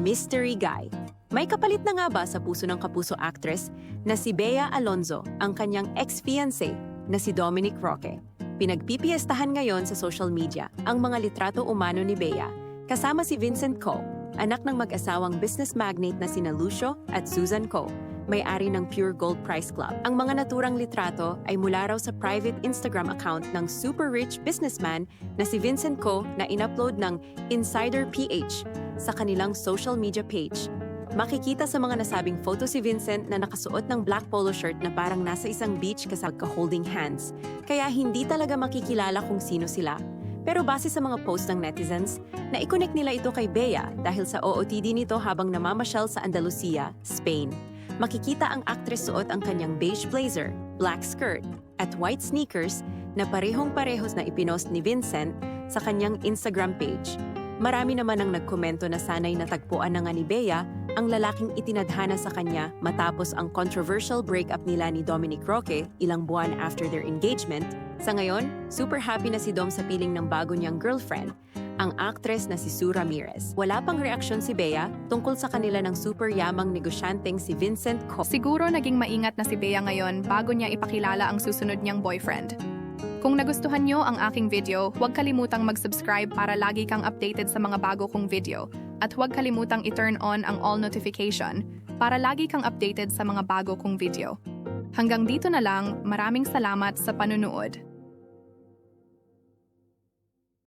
mystery guy. May kapalit na nga ba sa puso ng kapuso actress na si Bea Alonzo, ang kanyang ex-fiancé na si Dominic Roque? Pinagpipiestahan ngayon sa social media ang mga litrato umano ni Bea kasama si Vincent Co, anak ng mag-asawang business magnate na sina Lucio at Susan Co, may-ari ng Pure Gold Prize Club. Ang mga naturang litrato ay mula raw sa private Instagram account ng super rich businessman na si Vincent Co na inupload ng Insider PH sa kanilang social media page. Makikita sa mga nasabing photo si Vincent na nakasuot ng black polo shirt na parang nasa isang beach kasama holding hands. Kaya hindi talaga makikilala kung sino sila. Pero base sa mga post ng netizens, na-connect nila ito kay Bea dahil sa OOTD nito habang namamasyal sa Andalusia, Spain. Makikita ang actress suot ang kanyang beige blazer, black skirt, at white sneakers na parehong-parehos na ipinost ni Vincent sa kanyang Instagram page. Marami naman ang nagkomento na sana'y natagpuan na nga ni Bea ang lalaking itinadhana sa kanya matapos ang controversial breakup nila ni Dominic Roque ilang buwan after their engagement. Sa ngayon, super happy na si Dom sa piling ng bago niyang girlfriend, ang actress na si Sue Ramirez. Wala pang reaksyon si Bea tungkol sa kanila ng super yamang negosyanteng si Vincent Co. Siguro naging maingat na si Bea ngayon bago niya ipakilala ang susunod niyang boyfriend. Kung nagustuhan niyo ang aking video, huwag kalimutang mag-subscribe para lagi kang updated sa mga bago kong video. At huwag kalimutang i-turn on ang all notification para lagi kang updated sa mga bago kong video. Hanggang dito na lang, maraming salamat sa panunood.